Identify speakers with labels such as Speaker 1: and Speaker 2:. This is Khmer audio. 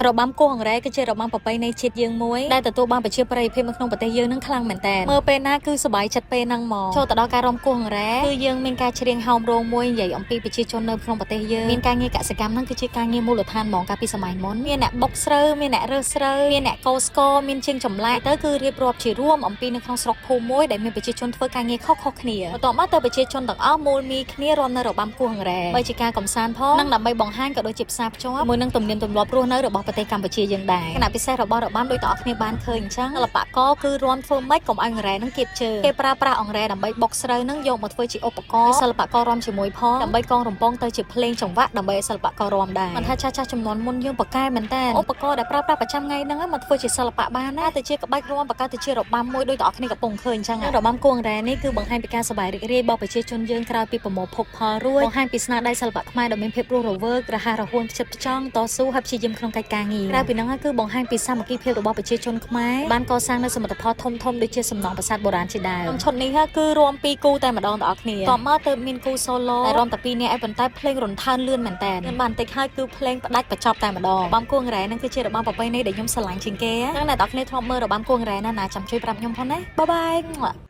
Speaker 1: របាំគោះអង្រែគឺជារបាំប្រពៃណីជាតិយើងមួយដែលទទួលបានប្រជាប្រិយភាពនៅក្នុងប្រទេសយើងនឹងខ្លាំងមែនតើមើលពេលណាគឺសប្បាយចិត្តពេលហ្នឹងមកចូលទៅដល់ការរាំគោះអង្រែគឺយើងមានការច្រៀងហោមរោងមួយនិយាយអំពីប្រជាជននៅក្នុងប្រទេសយើងមានការងារកសិកម្មហ្នឹងគឺជាការងារមូលដ្ឋានហ្មងកាលពីសម័យមុនមានអ្នកបុកស្រូវមានអ្នករើសស្រូវមានអ្នកកោសស្ករមានជាងចម្លាក់ទៅគឺរៀបរាប់ជារួមអំពីនៅក្នុងស្រុកភូមិមួយដែលមានប្រជាជនធ្វើការងារខុសៗគ្នាបន្ទាប់មកទៅប្រជាជនទាំងអស់មូលមីគ្នារាំនៅរបាំគោះអង្រែបើជាការកំសាន្តផងនិងដើម្បីបង្ហាញក៏ដូចជាផ្សារភ្ជាប់មួយនឹងទំនៀមទម្លាប់រស់នៅរបស់ប្រទេសកម្ពុជាយើងដែរខណៈពិសេសរបស់របាំដោយតអស់គ្នាបានឃើញអញ្ចឹងសិល្បករគឺរាំធ្វើម៉េចកុំឲ្យអង្រែនឹងគៀបជើងគេប្រើប្រាស់អង្រែដើម្បីបុកស្រូវនឹងយកមកធ្វើជាឧបករណ៍សិល្បកររាំជាមួយផងដើម្បីកងរំពងទៅជាភ្លេងចង្វាក់ដើម្បីឲ្យសិល្បកររាំដែរមិនថាចាស់ចំនួនមុនយើងបកកែមែនតើឧបករណ៍ដែលប្រើប្រាស់ប្រចាំថ្ងៃហ្នឹងមកធ្វើជាសិល្បៈបានណាទៅជាក្បាច់រាំបកកើតទៅជារបាំមួយដោយតអស់គ្នាកំពុងឃើញអញ្ចឹងរបាំគោះអង្រែនេះគឺបង្ហាញពីការសប្បាយរីករាយរបស់ប្រជាជនយើងក្រោយពីប្រមូលភពផលរួចបង្ហាញពីស្នាដៃសិល្បៈខ្មែរដ៏មានភាពរស់រវើករហ័សរហួនផ្ចិតផ្ចង់តស៊ូហើយព្យាយាមក្នុងកិច្ចការងារក្រៅពីហ្នឹងគឺបង្ហាញពីសាមគ្គីភាពរបស់ប្រជាជនខ្មែរបានកសាងនូវសមិទ្ធផលធំៗដូចជាសំណង់ប្រាសាទបុរាណជាដើមឈុតនេះគឺរាំពីរគូតែម្ដងទាំងអស់គ្នាតមកទៅមានគូសូឡូតែរាំតែពីរនាក់ឯប៉ុន្តែភ្លេងរន្ថើនលឿនមែនតើបានបន្តិចហើយគឺភ្លេងផ្ដាច់បញ្ចប់តែម្ដងរបាំគោះអង្រែហ្នឹងគឺជារបាំប្រពៃណីដែលខ្ញុំស្រឡាញ់ជាងគេហ្នឹងអ្នកទាំងអស់គ្នាធ្លាប់មើលរបាំគោះអង្រែណាចាំជួយប្រាប់ខ្ញុំផងណាបាយបាយ